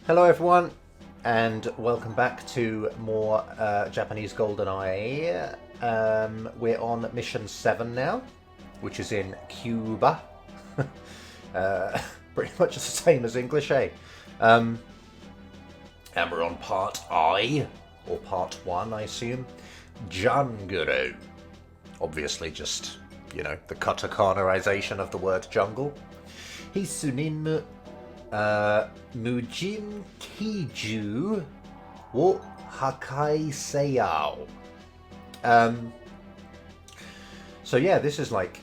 Hello everyone, and welcome back to more Japanese Goldeneye. We're on mission 7 now, which is in Cuba. Pretty much the same as English, eh? And we're on part I, or part 1, I assume. Janguru. Obviously just, the katakanaization of the word jungle. Hisunin Mujin Kiju wo Hakai Seyao. So yeah, this is like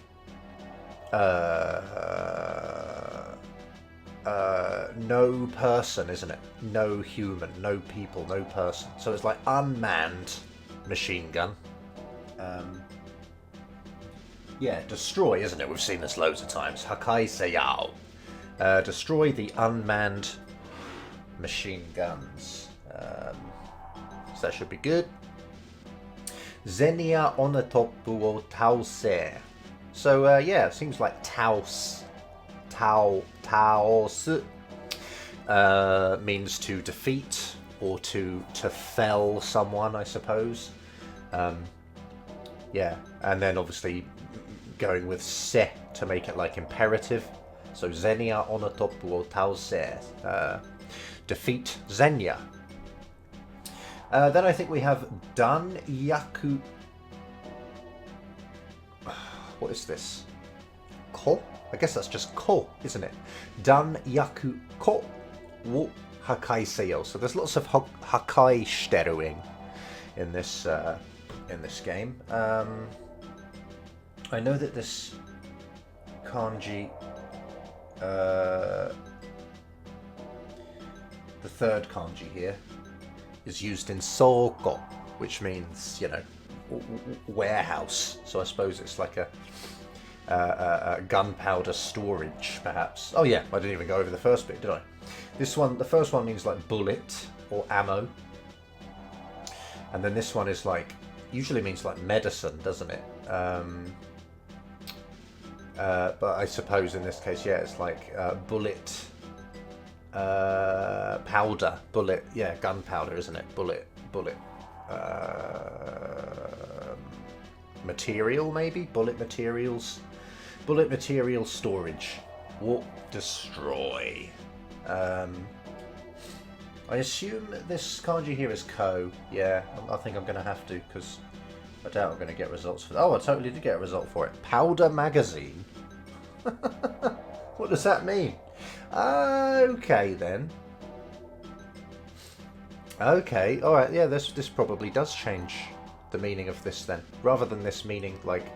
no person, isn't it? No human, no people, no person. So it's like unmanned machine gun. Yeah, destroy, isn't it? We've seen this loads of times. Hakai Seyao. Destroy the unmanned machine guns. So that should be good. Zenia onatopu o taose. So yeah, it seems like taos. Taos means to defeat or to fell someone, I suppose. Yeah, and then obviously going with se to make it like imperative. So Zenia onatopu o taose. Defeat Zenya. Then I think we have Dan Yaku. What is this? Ko? I guess that's just ko, isn't it? Dan Yaku ko wo hakai seyo. So there's lots of hakai shiteruing in this game. I know that this kanji. The third kanji here is used in soko, which means, warehouse. So I suppose it's like a gunpowder storage, perhaps. Oh yeah, I didn't even go over the first bit, did I? This one, the first one means like bullet or ammo. And then this one is like, usually means like medicine, doesn't it? But I suppose in this case, yeah, it's like bullet, powder, bullet, yeah, gunpowder, isn't it? Bullet, material, maybe? Bullet material storage. Walk, destroy. I assume this kanji here is ko. Yeah, I think I'm going to have to, because I doubt I'm going to get results for that. Oh, I totally did get a result for it. Powder magazine. What does that mean? Okay then. Okay, alright, yeah, this probably does change the meaning of this then. Rather than this meaning like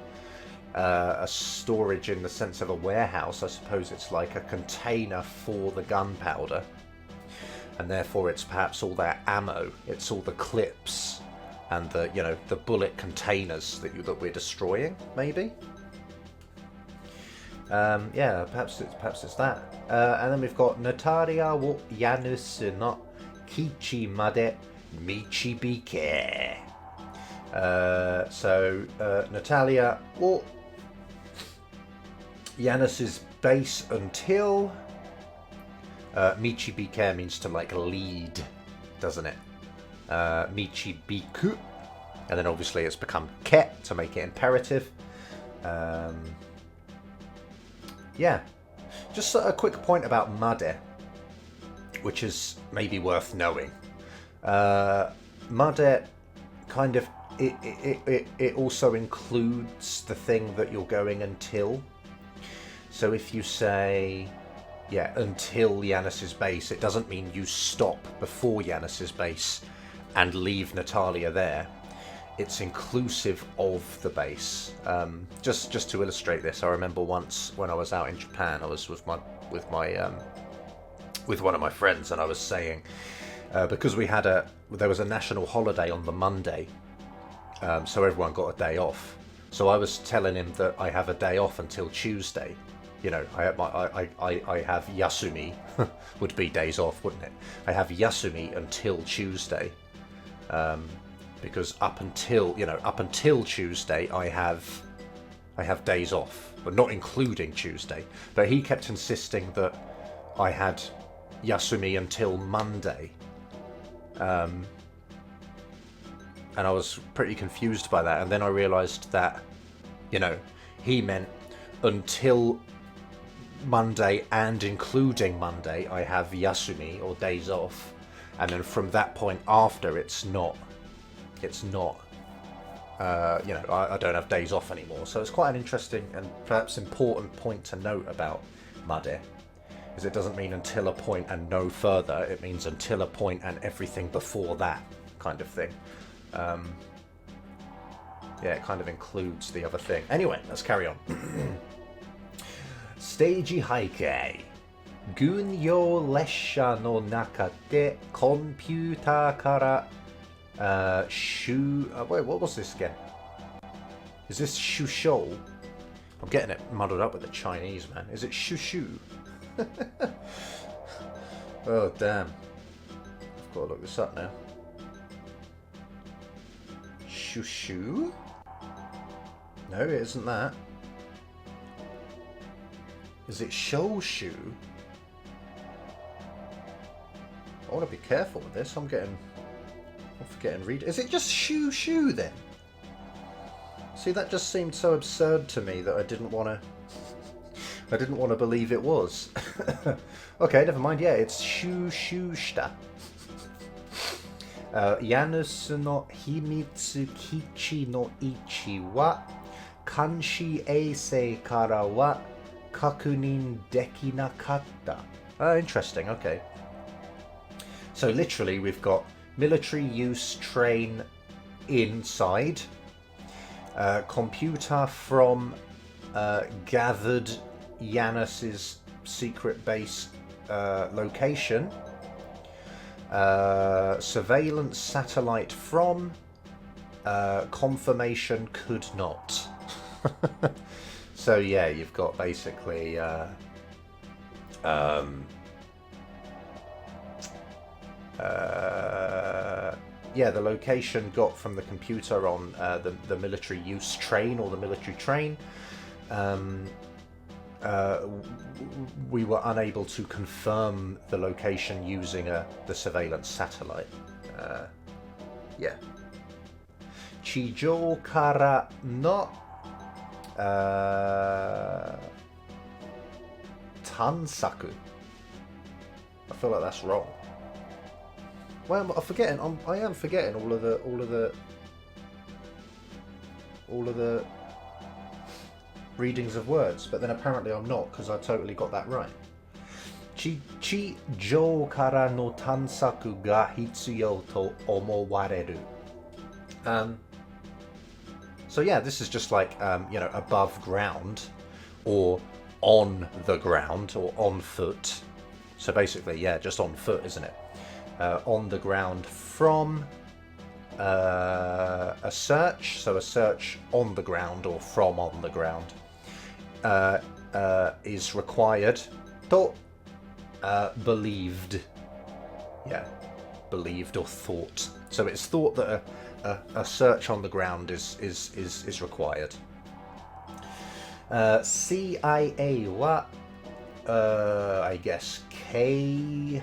a storage in the sense of a warehouse, I suppose it's like a container for the gunpowder. And therefore it's perhaps all that ammo, it's all the clips and the the bullet containers that we're destroying, maybe. Yeah, perhaps it's that. And then we've got Natalia wo Yanusu no Kichi made Michibike. So Natalia wo Janus's base until Michibike means to like lead, doesn't it? Michibiku, and then obviously it's become ke to make it imperative. Yeah, just a quick point about made, which is maybe worth knowing. Made kind of it also includes the thing that you're going until. So if you say, yeah, until Janus's base, it doesn't mean you stop before Janus's base and leave Natalia there. It's inclusive of the base. Just to illustrate this, I remember once when I was out in Japan, I was with one of my friends, and I was saying because there was a national holiday on the Monday, so everyone got a day off. So I was telling him that I have a day off until Tuesday. I have yasumi, would be days off, wouldn't it? I have yasumi until Tuesday. Because up until Tuesday I have days off, but not including Tuesday. But he kept insisting that I had Yasumi until Monday. And I was pretty confused by that. And then I realised that, you know, he meant until Monday and including Monday, I have Yasumi, or days off. And then from that point after, it's not, you know, I don't have days off anymore. So it's quite an interesting and perhaps important point to note about Made, is it doesn't mean until a point and no further. It means until a point and everything before that kind of thing. Yeah, it kind of includes the other thing. Anyway, let's carry on. Stage heikei. 軍用列車の中でコンピューターから wait, what was this again? Is this shusho? I'm getting it muddled up with the Chinese, man. Is it shushu? Oh, damn. I've got to look this up now. Shushu? No, it isn't that. Is it shoshu? I want to be careful with this. I'm forgetting read. Is it just shoo then? See, that just seemed so absurd to me that I didn't want to believe it was. Okay, never mind. Yeah, it's shita. Yanusu no himitsu kichi no ichi wa kanshi eisei kara wa kakunin dekinakatta. Interesting. Okay. So literally, we've got military use train inside, computer from gathered Janus's secret base location, surveillance satellite from, confirmation could not. So yeah, you've got basically yeah, the location got from the computer on the military use train, or the military train. We were unable to confirm the location using the surveillance satellite. Yeah. Chijou kara no tansaku. I feel like that's wrong. Well, I'm forgetting. I am forgetting all of the readings of words, but then apparently I'm not, because I totally got that right. Chijou kara no tansaku ga hitsuyou to omowareru. So yeah, this is just like you know, above ground, or on the ground, or on foot. So basically, yeah, just on foot, isn't it? On the ground from a search, so a search on the ground or from on the ground is required. To believed, yeah, believed or thought. So it's thought that a search on the ground is required. CIA wa I guess K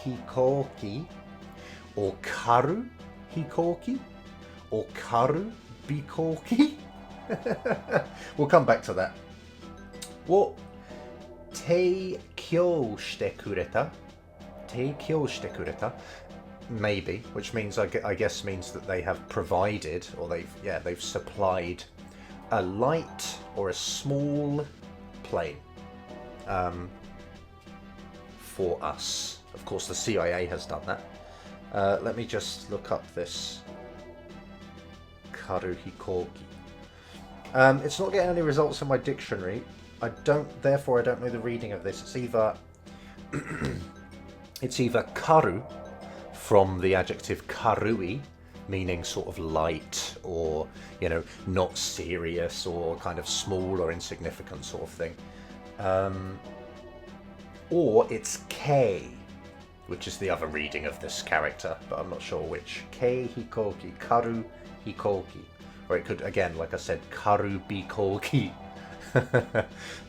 hikoki, or karu hikoki, or karu bikoki. We'll come back to that. Wo teikyo shite kureta. Teikyo shite kureta. Maybe, which means I guess means that they have provided, or they've supplied a light or a small plane for us. Of course, the CIA has done that. Let me just look up this karu hikoki. It's not getting any results in my dictionary. Therefore I don't know the reading of this. It's either karu, from the adjective karui, meaning sort of light, or, you know, not serious, or kind of small or insignificant sort of thing. Or it's K, which is the other reading of this character, but I'm not sure which. K hikoki, karu hikoki. Or it could, again, like I said, karu bikoki.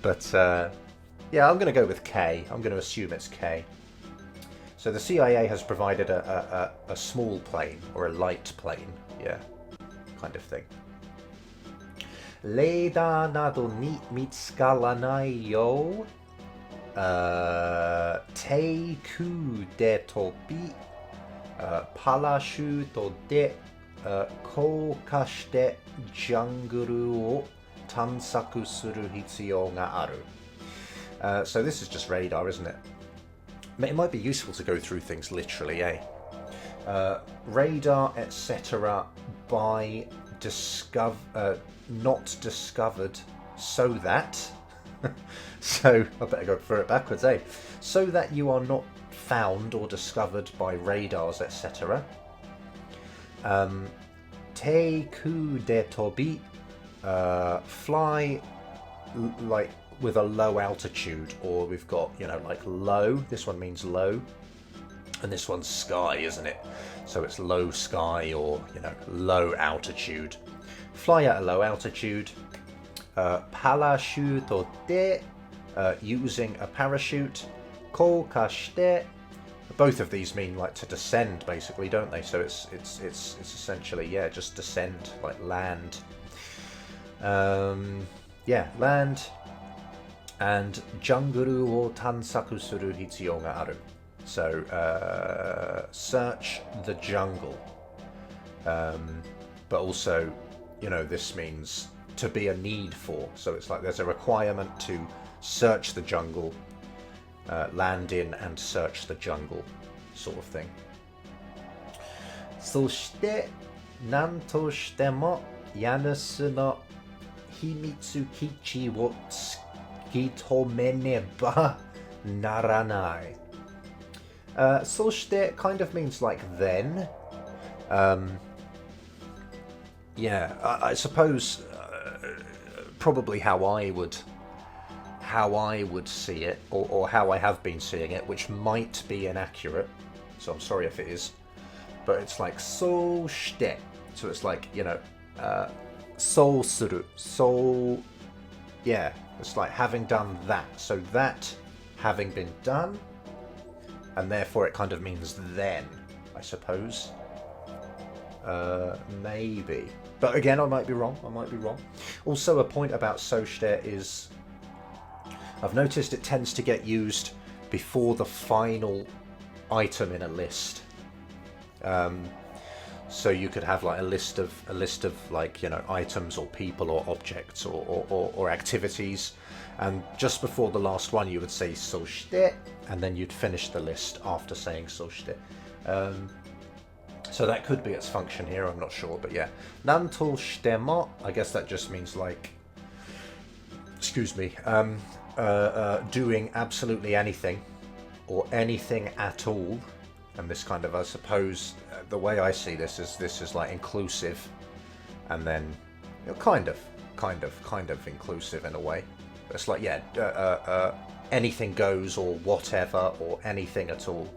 But Yeah, I'm going to go with K. I'm going to assume it's K. So the CIA has provided a small plane, or a light plane, yeah, kind of thing. レーダーなどに見つからないよう、低空で飛び、パラシュートで降下してジャングルを探索する必要がある。So this is just radar, isn't it? It might be useful to go through things literally, eh? Radar, etc. by not discovered so that so I better go through it backwards, eh? So that you are not found or discovered by radars, etc. Teiku de tobi, fly like with a low altitude, or we've got, you know, like low. This one means low, and this one's sky, isn't it? So it's low sky, or, you know, low altitude. Fly at a low altitude. Parachute de, using a parachute. Koukashite. Both of these mean like to descend, basically, don't they? So it's essentially, yeah, just descend, like land. Yeah, land. And junguru wo tansaku suru hitsuyou ga aru. So search the jungle. But also, you know, this means to be a need for. So it's like there's a requirement to search the jungle, land in and search the jungle, sort of thing. そして何としても家主の秘密基地を突き止めねばならない。そして kind of means like then. Yeah, I suppose probably how I would see it, or how I have been seeing it, which might be inaccurate. So I'm sorry if it is, but it's like so shite. So it's like, you know, so suru. So yeah, it's like having done that. So that having been done, and therefore it kind of means then, I suppose. Maybe. But again, I might be wrong. Also, a point about soshite is I've noticed it tends to get used before the final item in a list. So you could have like a list of like, you know, items or people or objects or activities, and just before the last one you would say soshite, and then you'd finish the list after saying soshite. So that could be its function here, I'm not sure, but yeah. Nanto shitemo, I guess that just means like, excuse me, doing absolutely anything, or anything at all. And this kind of, I suppose, the way I see this is like inclusive, and then, you know, kind of inclusive in a way. It's like, yeah, anything goes, or whatever, or anything at all.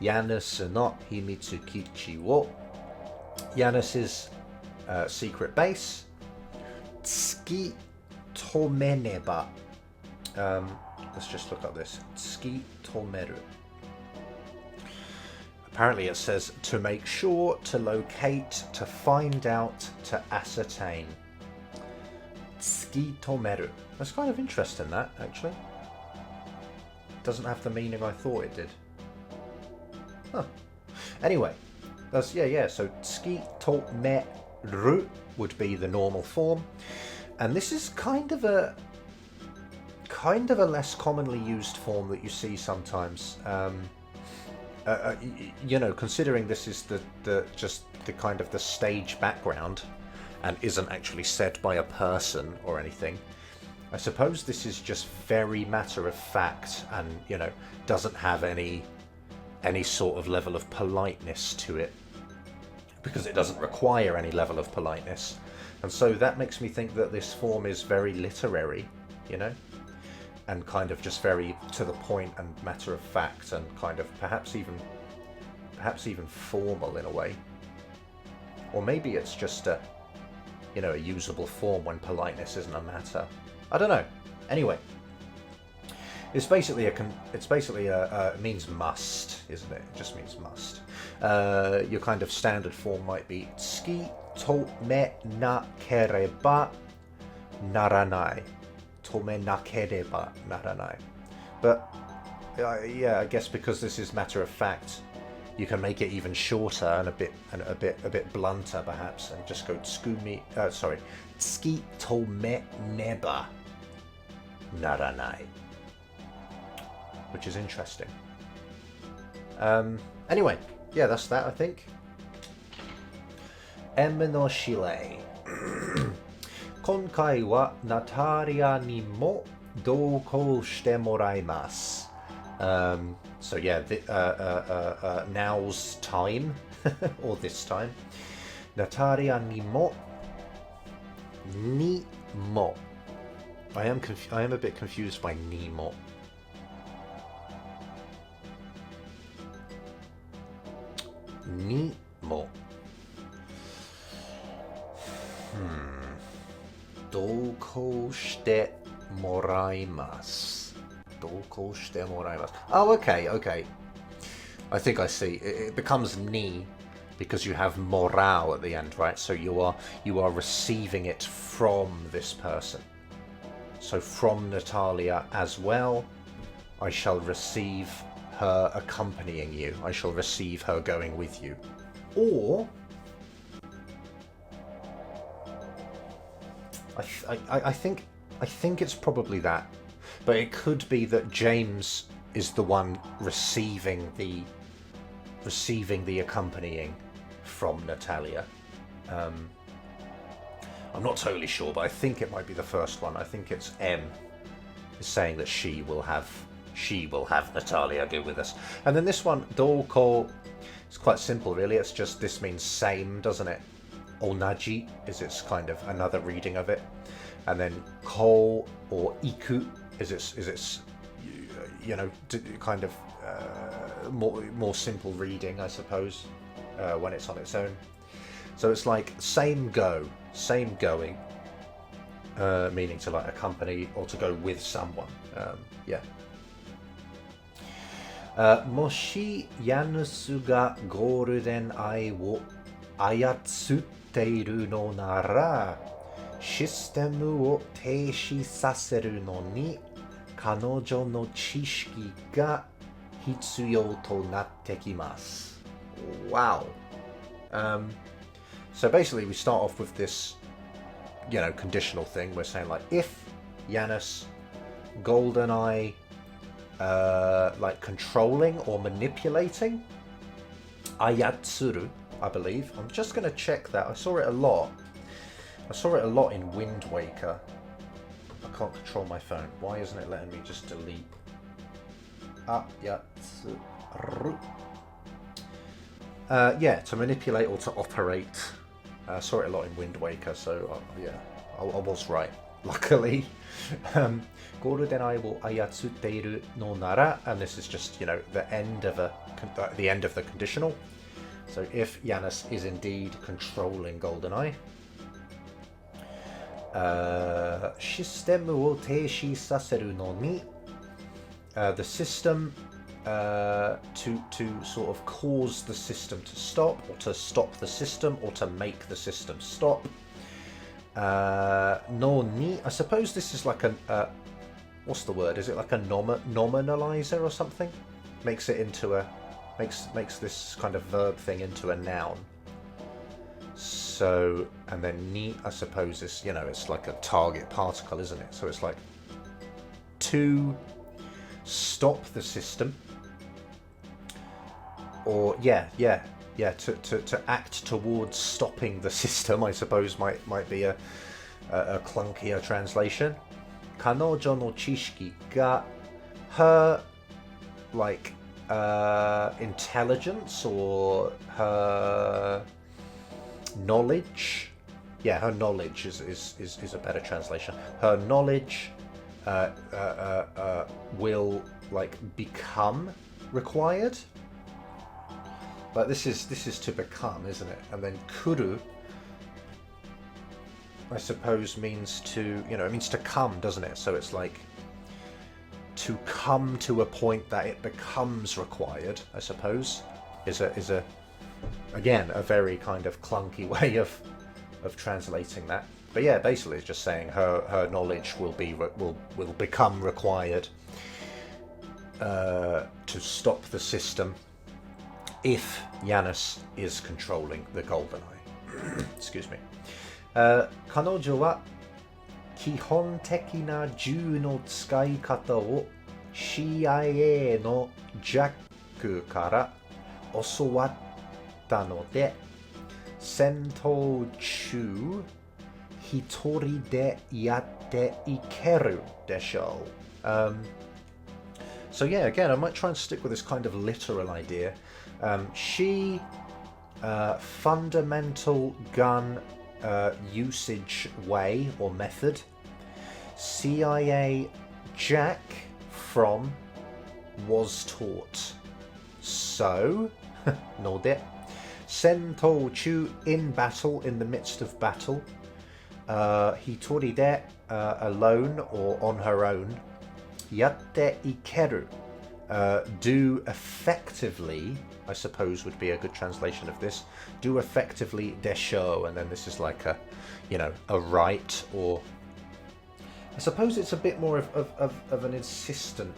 Janus no himitsu kichi wo. Janus's secret base. Tsuki tomeneba. Let's just look up this. Tsuki tomeru. Apparently it says to make sure, to locate, to find out, to ascertain. Tsuki tomeru. That's kind of interesting, that, actually. Doesn't have the meaning I thought it did. Huh. Anyway, that's yeah. So tsuki tomeru would be the normal form, and this is kind of a less commonly used form that you see sometimes. You know, considering this is the kind of the stage background, and isn't actually said by a person or anything. I suppose this is just very matter of fact, and, you know, doesn't have any sort of level of politeness to it, because it doesn't require any level of politeness. And so that makes me think that this form is very literary, you know, and kind of just very to the point and matter of fact, and kind of perhaps even formal in a way. Or maybe it's just a, you know, a usable form when politeness isn't a matter. I don't know. Anyway, It means must, isn't it? It just means must. Your kind of standard form might be tsuki to me nakereba naranai. Tome nakereba naranai. But yeah, I guess because this is matter of fact, you can make it even shorter and a bit blunter perhaps, and just go tsuki to me neba naranai, which is interesting. Anyway, yeah, that's that, I think. M no shirei. 今回はナタリアにも同行してもらいます。So yeah, now's time, or this time. Natalia ni mo. I am a bit confused by ni mo. Ni mo. 同行してもらいます。同行してもらいます。Oh, okay. I think I see. It becomes ni because you have morale at the end, right? So you are receiving it from this person. So from Natalia as well, I shall receive her accompanying you. I shall receive her going with you. Or I think it's probably that, but it could be that James is the one receiving the accompanying from Natalia. I'm not totally sure, but I think it might be the first one. I think it's M is saying that she will have Natalia go with us, and then this one Doko, it's quite simple really. It's just, this means same, doesn't it? Onaji is its kind of another reading of it, and then ko or iku is its kind of more simple reading, I suppose, when it's on its own. So it's like same going, meaning to like accompany or to go with someone. Yeah. もしヤヌスがゴールデンアイを操っているのなら、システムを停止させるのに彼女の知識が必要となってきます。Wow. So basically we start off with this, conditional thing. We're saying like, if Janus, Goldeneye, like controlling or manipulating, ayatsuru, I believe. I'm just going to check that. I saw it a lot in Wind Waker. I can't control my phone. Why isn't it letting me just delete? Ayatsuru. Yeah, to manipulate or to operate. I saw it a lot in Wind Waker, so yeah, I was right, luckily. Goldeneye wo ayatsuteiru no nara, and this is just, the end of the conditional. So if Janus is indeed controlling Goldeneye, システムを停止させるのに the system to sort of cause the system to stop, or to stop the system, or to make the system stop. No ni, I suppose this is like a what's the word? Is it like a nominalizer or something? Makes it into a makes this kind of verb thing into a noun. So, and then ni, I suppose, is, it's like a target particle, isn't it? So it's like to stop the system, or to act towards stopping the system, I suppose might be a clunkier translation. 彼女の知識が her like intelligence, or her knowledge. Yeah, her knowledge is a better translation. Her knowledge will like become required. But this is to become, isn't it? And then kuru, I suppose, means to, it means to come, doesn't it? So it's like to come to a point that it becomes required, I suppose, is a again a very kind of clunky way of translating that. But yeah, basically it's just saying her knowledge will become required to stop the system if Janus is controlling the Goldeneye. Excuse me. 彼女は基本的な銃の使い方を CIA のジャックから教わったので、戦闘中一人でやっていけるでしょう。So yeah, again, I might try and stick with this kind of literal idea. She fundamental gun usage way or method. CIA Jack from was taught. So, ので、戦闘中 in battle, in the midst of battle. 一人で alone or on her own. やっていける do effectively, I suppose would be a good translation of this. Do effectively でしょう, and then this is like a, you know, a right, or I suppose it's a bit more of an insistent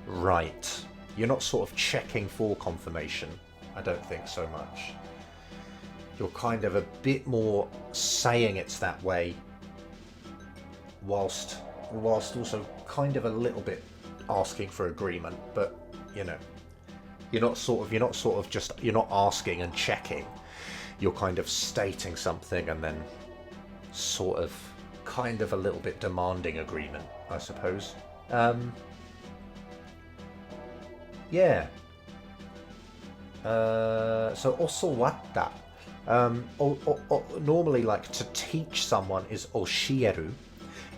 right. You're not sort of checking for confirmation, I don't think so much. You're kind of a bit more saying it's that way, whilst also kind of a little bit asking for agreement, but you know, you're not asking and checking. You're kind of stating something and then sort of kind of a little bit demanding agreement, I suppose. Yeah. So osowatta. Normally, like to teach someone is oshieru,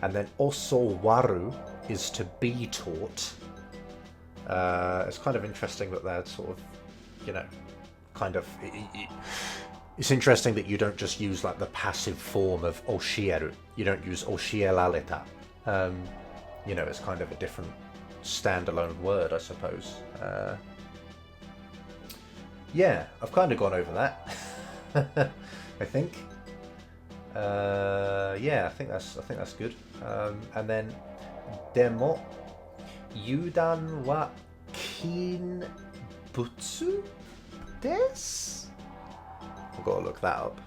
and then osowaru is to be taught. It's kind of interesting that they're sort of, you know, kind of. It's interesting that you don't just use like the passive form of oshieru. You don't use oshierareta. You know, it's kind of a different standalone word, I suppose. Yeah, I've kind of gone over that. I think. Yeah, I think that's good. And then, demo, yudan wa kinbutsu desu? I've got to look that up.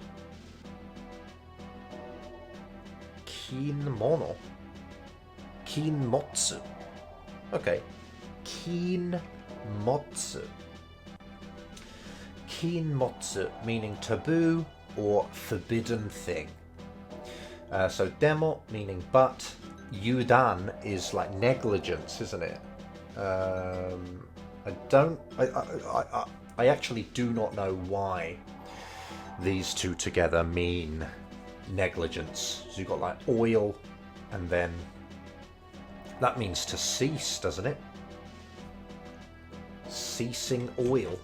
Kinmono. Kinmotsu. Okay. Kinmotsu. Kinmotsu, meaning taboo or forbidden thing. So demo, meaning but. Yudan is like negligence, isn't it? I actually do not know why these two together mean negligence. So you've got like oil, and then that means to cease, doesn't it? Ceasing oil.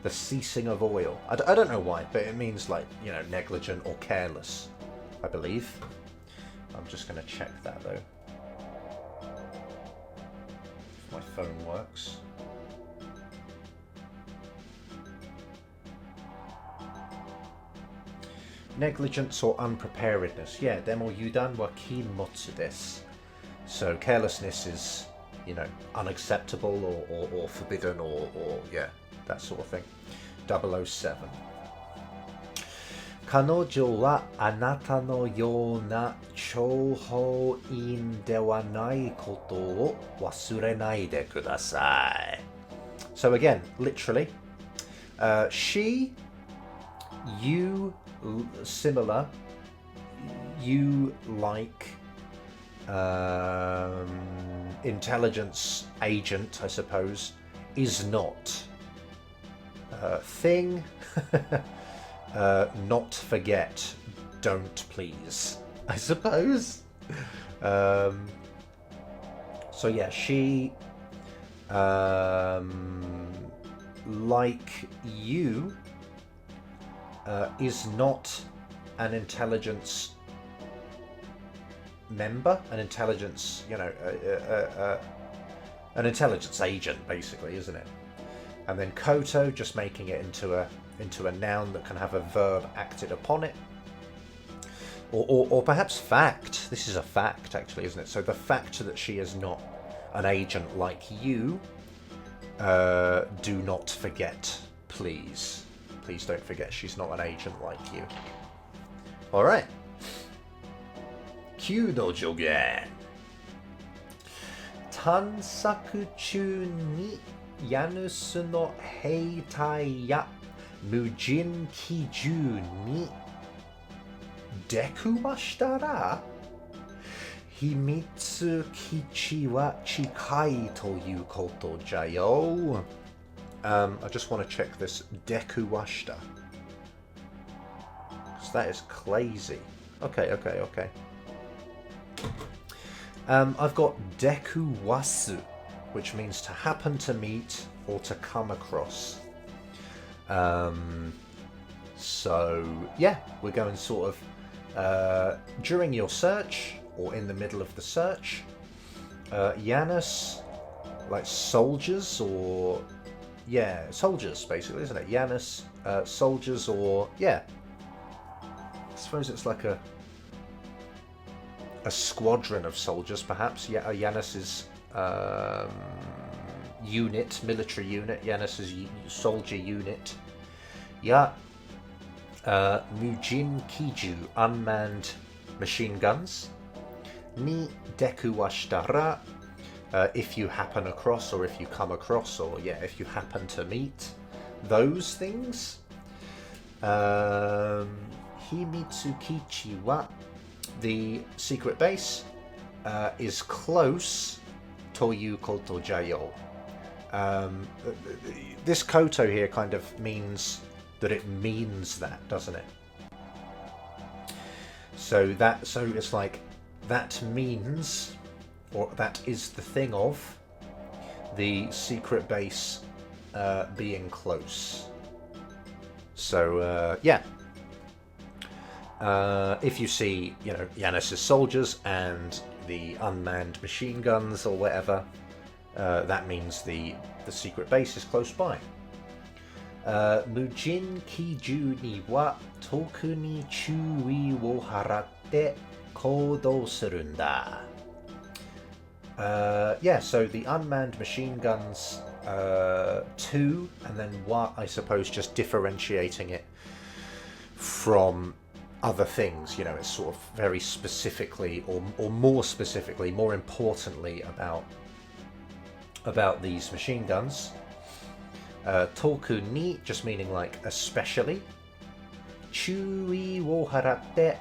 The ceasing of oil. I don't know why, but it means like, you know, negligent or careless, I believe. I'm just going to check that though. If my phone works. Negligence or unpreparedness. Yeah, demo yudan wa kinmotsu desu. So carelessness is, you know, unacceptable or forbidden or yeah, that sort of thing. 007. 彼女はあなたのような諜報員ではないことを忘れないでください. So again, literally, she, you, similar, you like intelligence agent, I suppose, is not. Thing, not forget, don't please, I suppose. So yeah, she, like you, is not an intelligence member, an intelligence, an intelligence agent, basically, isn't it? And then koto, just making it into a noun that can have a verb acted upon it. Or perhaps fact. This is a fact, actually, isn't it? So the fact that she is not an agent like you, do not forget, please. Please don't forget she's not an agent like you. Alright. Qの助言。探索中に家主の兵隊や無人機銃に出くわしたら秘密基地は近いということじゃよ。I just want to check this 出くわした。So that is crazy. Okay. I've got 出くわす, which means to happen to meet or to come across. So yeah, we're going sort of during your search or in the middle of the search. Janus, like soldiers, or soldiers basically, isn't it? Janus, soldiers, or I suppose it's like a squadron of soldiers, perhaps. Yeah, Janus's unit, military unit. Janus's soldier unit. Yeah. Mujin Kiju, unmanned machine guns. Ni deku wa shitara, if you happen across, or if you come across, or if you happen to meet those things. Himitsu Kichi wa, the secret base, is close to you koto jayo. This koto here kind of means that it means that, doesn't it? So it's like that means, or that is the thing of the secret base being close. So if you see, Janus's soldiers and the unmanned machine guns or whatever, that means the secret base is close by. Mujin Kiju ni wa toku ni chūi wo haratte koudou suru n da. So the unmanned machine guns, 2, and then wa, I suppose, just differentiating it from other things. It's sort of very specifically, or more specifically, more importantly about these machine guns. Toku ni, just meaning like especially. Chūi wo haratte,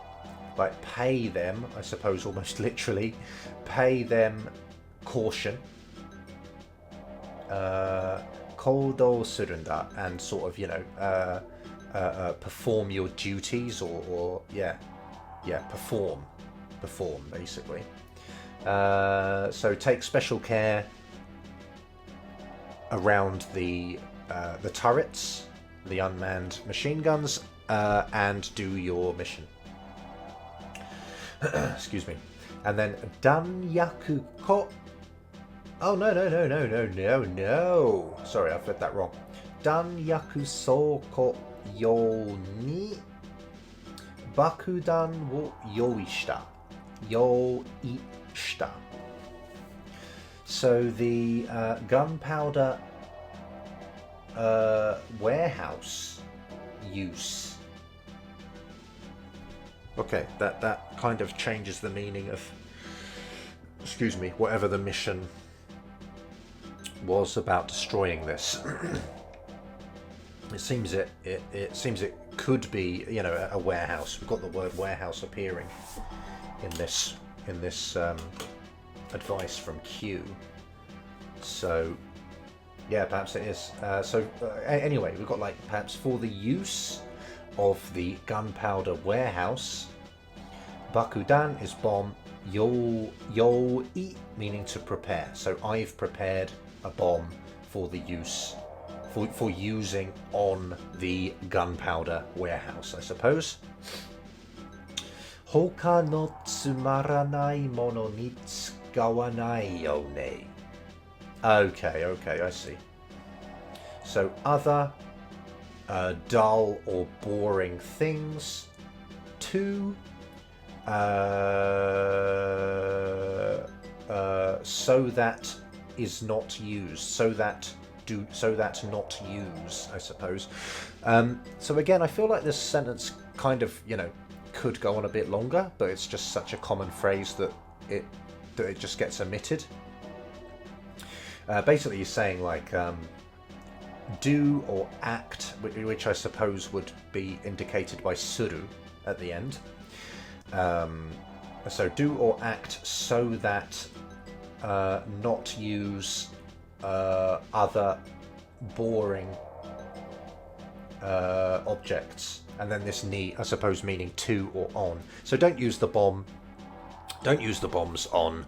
like pay them, I suppose, almost literally. Pay them caution. Koudou suru n da, and sort of, perform your duties, or perform basically. So take special care around the turrets, the unmanned machine guns, and do your mission. Excuse me. And then danyaku ko. Oh no! Sorry, I've read that wrong. Danyaku soko yo ni bakudan wo yoishita. Yoishita. So the gunpowder warehouse use. Okay, that kind of changes the meaning of, whatever the mission was about destroying this. It seems it could be, a warehouse. We've got the word warehouse appearing in this advice from Q. So perhaps it is. Anyway, we've got perhaps for the use of the gunpowder warehouse. Bakudan is bomb. Yoi meaning to prepare. So I've prepared a bomb for the use, for using on the gunpowder warehouse, I suppose. Hoka no tsumaranai mono ni tsukawanai yo ne. Okay, I see. So other dull or boring things. 2, so that is not used. So that not use, I suppose. So again, I feel like this sentence kind of, could go on a bit longer, but it's just such a common phrase that it just gets omitted. Basically, you're saying like do or act, which I suppose would be indicated by suru at the end. So do or act so that not use other boring objects, and then this ni, I suppose, meaning to or on. So don't use the bombs on,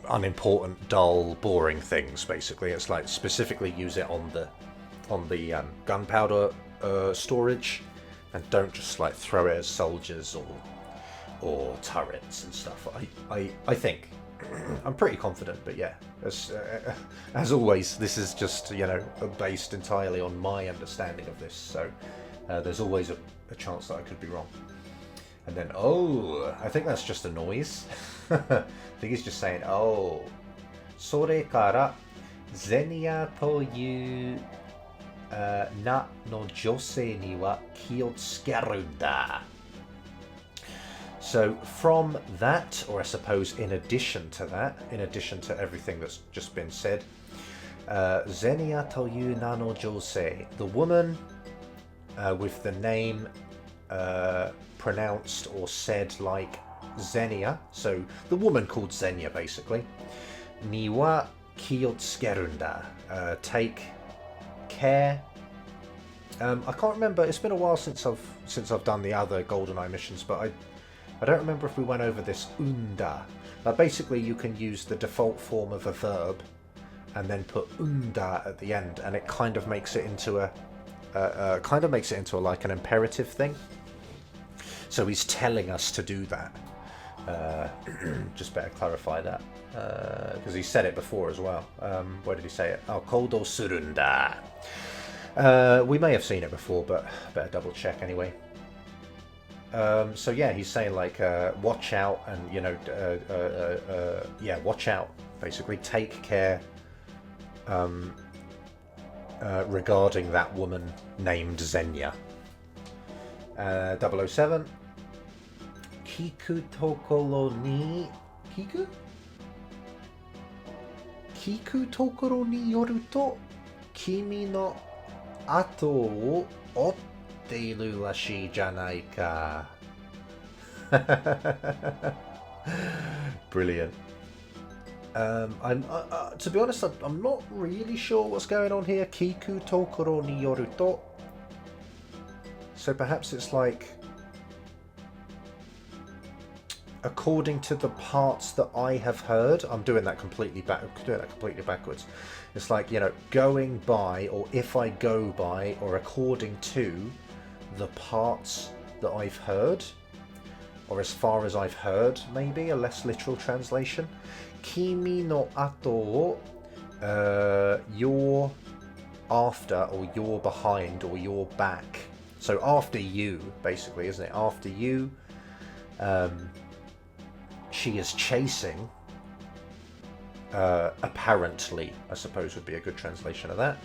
unimportant, dull, boring things. Basically, it's like specifically use it on the gunpowder storage, and don't just like throw it at soldiers or turrets and stuff. I think I'm pretty confident, but yeah, as always, this is just based entirely on my understanding of this. So there's always a chance that I could be wrong. And then, I think that's just a noise. I think he's just saying, それからゼニアという名の女性には気をつけるんだ. So from that, or I suppose in addition to that, in addition to everything that's just been said, Zenia to you nano jose, the woman with the name pronounced or said like Zenia, so the woman called Zenia basically, ni wa kiyotsukerunda, take care. I can't remember, it's been a while since I've done the other Goldeneye missions, but I don't remember if we went over this unda. Basically, you can use the default form of a verb and then put unda at the end, and it kind of makes it into like an imperative thing. So he's telling us to do that. Just better clarify that because he said it before as well. Where did he say it? Kodo surunda. We may have seen it before, but better double check anyway. So yeah, he's saying like watch out, and watch out, basically take care regarding that woman named Zenya. 007, Kiku tokoro ni yoru to kimi no ato o otte iru rashii janai ka. Brilliant. To be honest, I'm not really sure what's going on here. Kiku tokoro ni yoru to. So perhaps it's like, according to the parts that I have heard. I'm doing that completely backwards. It's like, going by, or if I go by, or according to the parts that I've heard, or as far as I've heard, maybe a less literal translation. Kimi no ato, you're after, or you're behind, or you're back. So after you, basically, isn't it? After you, she is chasing, apparently, I suppose would be a good translation of that.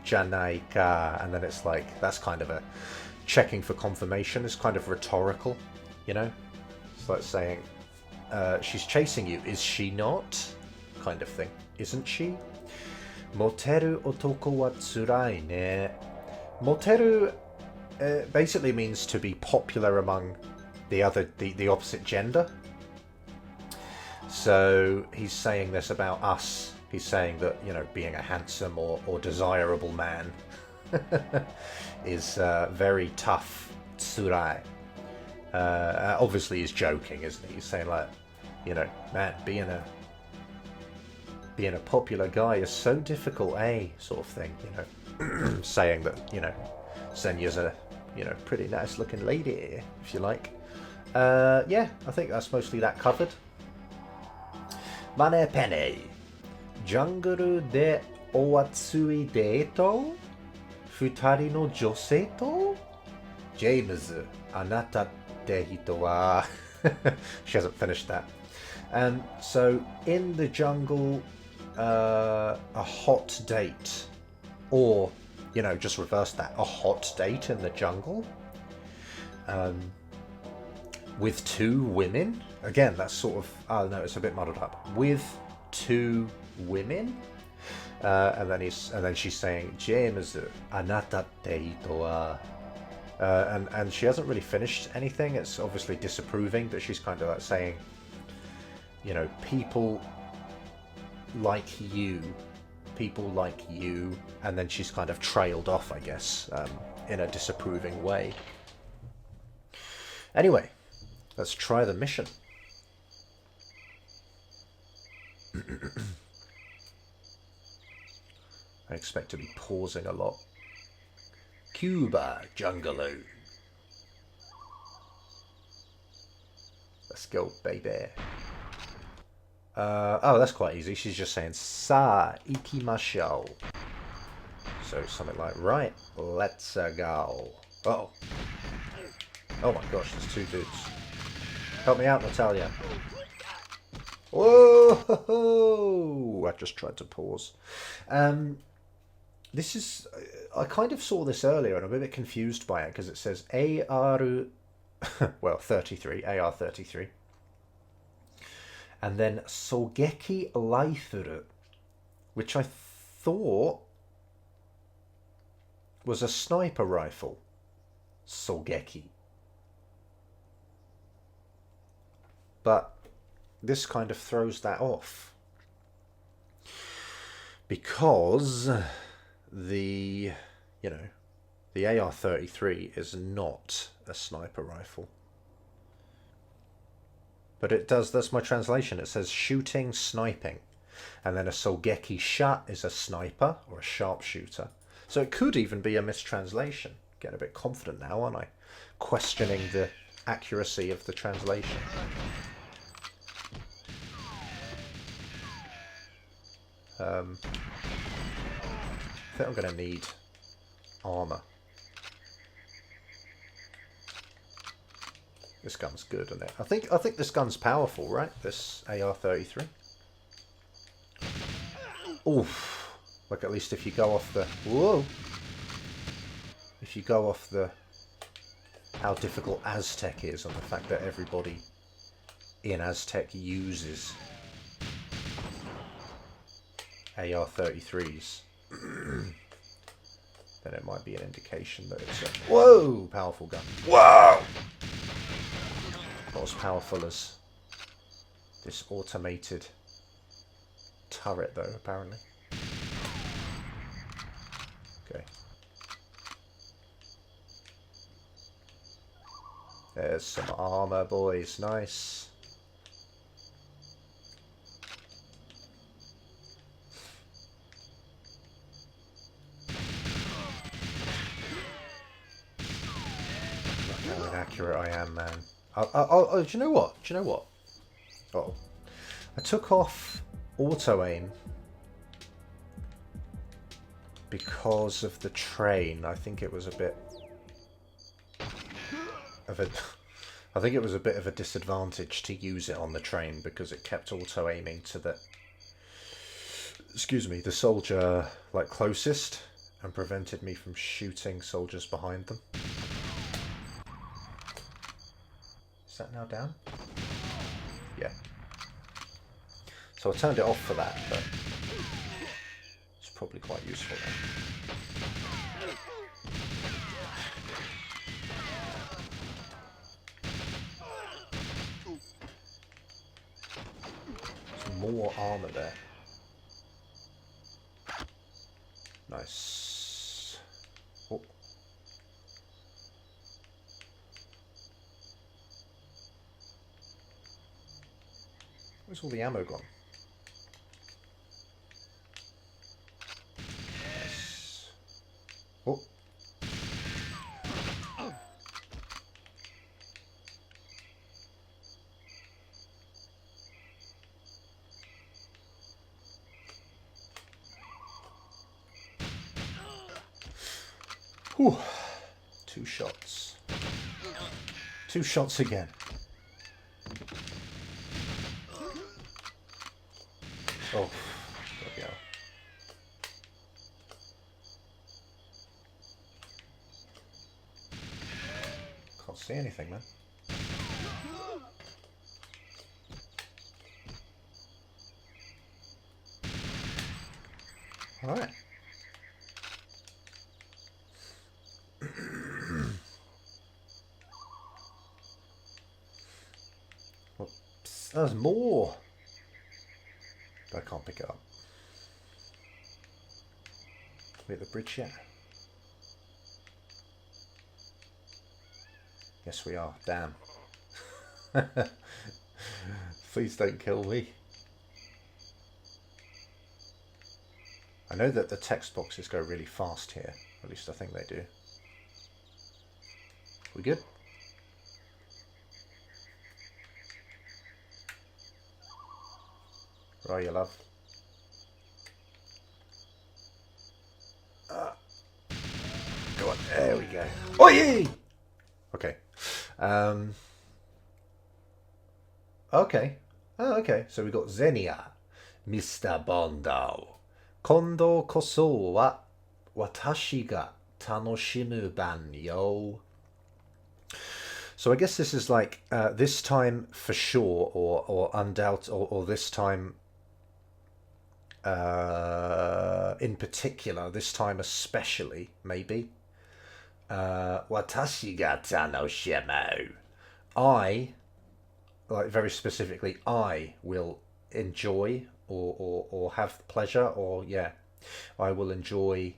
Janai ka, and then it's like, that's kind of a checking for confirmation. It's kind of rhetorical, It's like saying, she's chasing you, is she not? Kind of thing. Isn't she? Moteru otoko wa tsurai ne. Moteru basically means to be popular among the opposite gender. So he's saying this about us. He's saying that, being a handsome or desirable man is very tough. Tsurai. Obviously he's joking, isn't he? He's saying like, man, being a popular guy is so difficult, sort of thing, saying that, Zenya's a you know, pretty nice looking lady, if you like. Yeah, I think that's mostly that covered. Mane pene. Jungle de oatsui deito? Futari no josei to? James, anata de hito wa... She hasn't finished that. So, in the jungle, a hot date. Or, you know, just reverse that. A hot date in the jungle. With two women. Again, that's sort of... Oh, no, it's a bit muddled up. With two women. And then she's saying, James, anata te hito wa... and she hasn't really finished anything. It's obviously disapproving, but she's kind of like saying, you know, people like you, and then she's kind of trailed off, I guess, in a disapproving way. Anyway, let's try the mission. I expect to be pausing a lot. Cuba jungle. Let's go, baby. Oh, that's quite easy. She's just saying sa ikimashou. So something like, right, let's go. Uh-oh. Oh my gosh, there's two dudes. Help me out, Natalia. Whoa! I just tried to pause. This is... I kind of saw this earlier and I'm a bit confused by it because it says AR... well, 33. AR-33. And then Sogeki Raifuru, which I thought was a sniper rifle. Sogeki. But this kind of throws that off. Because the AR-33 is not a sniper rifle. But it does, that's my translation. It says shooting, sniping. And then a Sogeki shot is a sniper or a sharpshooter. So it could even be a mistranslation. Getting a bit confident now, aren't I? Questioning the accuracy of the translation. I think I'm going to need armor. This gun's good, isn't it? I think this gun's powerful, right? This AR-33. Oof. Look, at least if you go off the... Whoa! If you go off the... How difficult Aztec is and the fact that everybody in Aztec uses AR-33s. Then it might be an indication that it's a... Whoa! Powerful gun. Whoa! Not as powerful as this automated turret, though, apparently. Okay. There's some armor, boys. Nice. Look how inaccurate I am, man. Oh, do you know what? Do you know what? Oh, I took off auto aim because of the train. I think it was a bit of a... I think it was a bit of a disadvantage to use it on the train because it kept auto aiming to the... Excuse me, the soldier like closest and prevented me from shooting soldiers behind them. Is that now down? Yeah. So I turned it off for that, but it's probably quite useful then. There's more armor there. Nice. Oh. Where's all the ammo gone? Nice. Oh. Whew. 2 shots. 2 shots again. Oh, bloody hell. Can't see anything, man. All right. Oops, there's more. But I can't pick it up. We at the bridge yet? Yes, we are. Damn. Please don't kill me. I know that the text boxes go really fast here. At least I think they do. We good? Where are you, love? Go on. There we go. Oi! Okay. Okay. Oh, okay. So we got Xenia. Mr. Bondo. Kondo koso wa watashi ga tanoshimu ban yo. So I guess this is like this time for sure, or undoubted, or this time in particular, this time especially, maybe. Watashi ga tanoshimu. I, like very specifically, I will enjoy or have pleasure, or yeah, I will enjoy.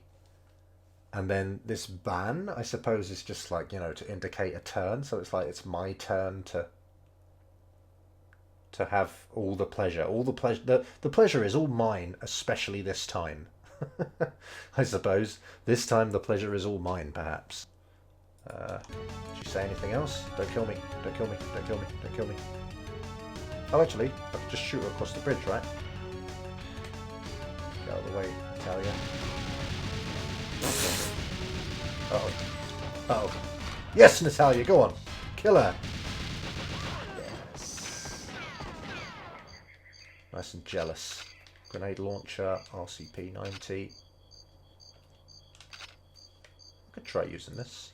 And then this ban, I suppose, is just like, you know, to indicate a turn. So it's like it's my turn to have all the pleasure. All the pleasure. The pleasure is all mine, especially this time. I suppose this time the pleasure is all mine, perhaps. Did you say anything else? Don't kill me. Don't kill me. Don't kill me. Don't kill me. Oh, actually, I could just shoot her across the bridge, right? Get out of the way, Natalia. Uh-oh. Uh-oh. Yes, Natalia, go on. Kill her. Yes. Nice and jealous. Grenade launcher, RCP-90. I could try using this.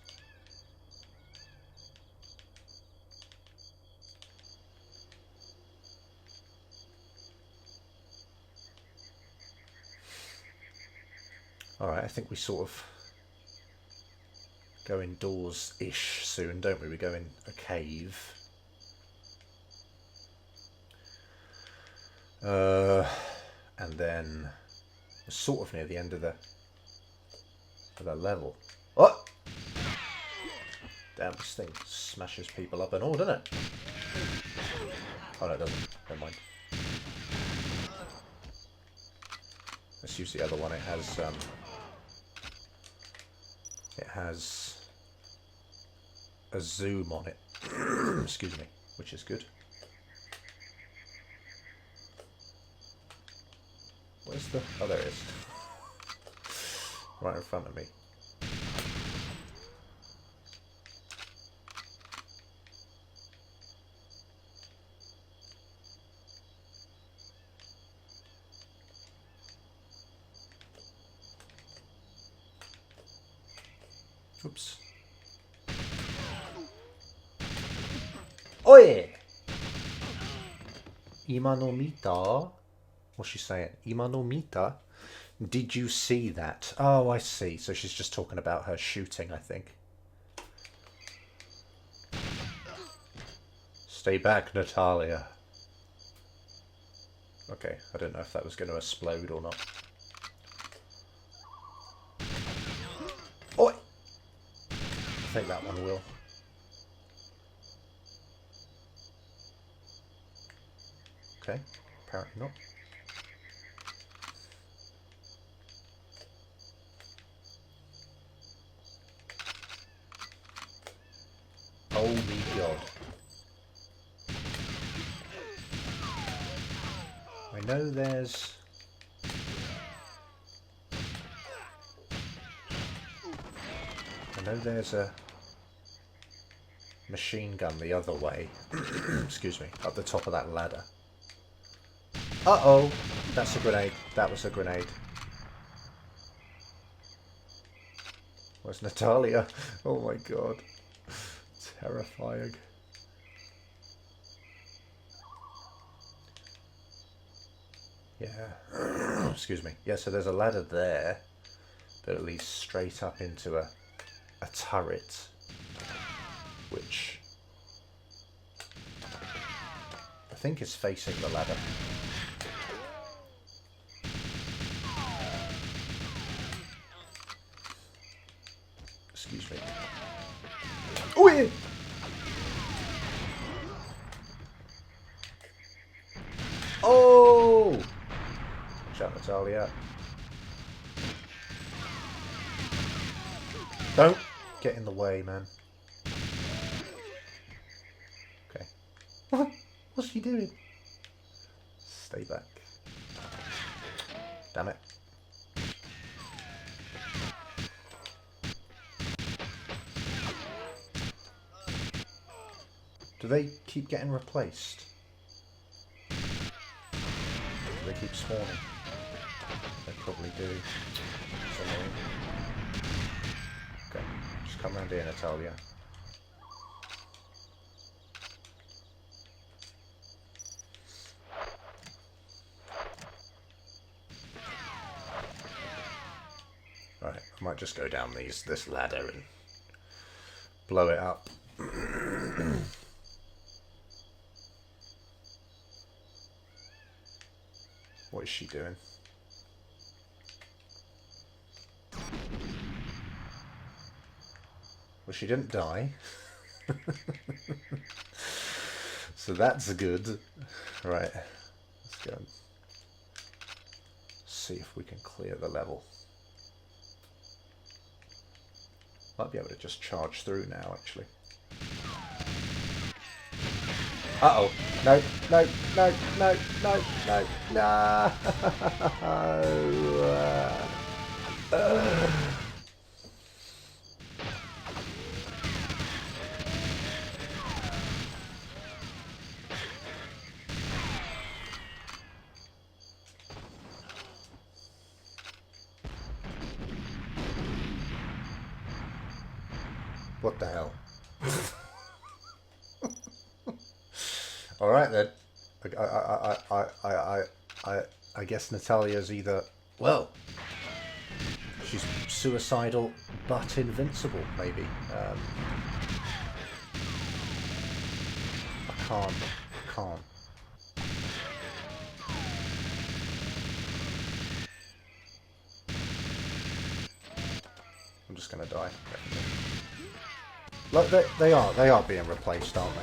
Alright, I think we sort of go indoors-ish soon, don't we? We go in a cave. And then we're sort of near the end of the level. Oh! Damn, this thing smashes people up and all, doesn't it? Oh no, it doesn't. Never mind. Let's use the other one. It has a zoom on it. Excuse me, which is good. Where's the... Oh, there it is. Right in front of me. Oops. Oye! Ima no mita? What's she saying? Ima no mita? Did you see that? Oh, I see. So she's just talking about her shooting, I think. Stay back, Natalia. Okay, I don't know if that was going to explode or not. Oi! I think that one will. Okay, apparently not. Holy God. I know there's... I know there's a machine gun the other way. Excuse me, up the top of that ladder. Uh-oh! That's a grenade. That was a grenade. Where's Natalia? Oh my god. Terrifying. Yeah. Excuse me. Yeah, so there's a ladder there, but it leads straight up into a turret, which I think is facing the ladder. Excuse me. Oh yeah! Oh! Shout Natalia. Don't get in the way, man. Okay. What? What's she doing? Stay back. Damn it. Do they keep getting replaced? Do they keep spawning? They probably do. It's annoying. Okay, just come around here, Natalia. Right, I might just go down this ladder and blow it up. What is she doing? Well, she didn't die. So that's good. Right. Let's go and see if we can clear the level. Might be able to just charge through now, actually. Uh-oh. No, no, no, no, no, no, no. What the hell? All right then. I guess Natalia's either, well, she's suicidal but invincible, maybe. I can't. I'm just gonna die. Like they are being replaced, aren't they?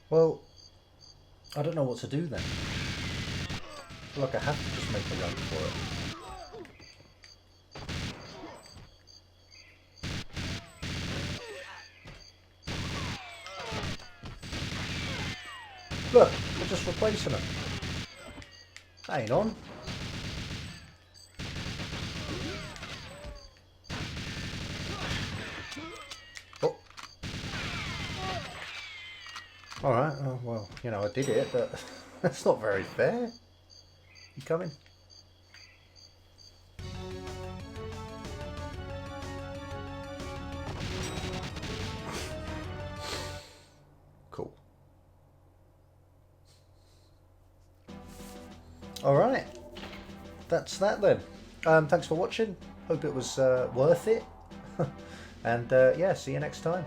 Well, I don't know what to do then. I feel like I have to just make a run for it. Look, we're just replacing them. That ain't on. Oh. Alright, well, you know, I did it, but that's not very fair. You coming? Cool. Alright. That's that then. Thanks for watching. Hope it was worth it. And yeah, see you next time.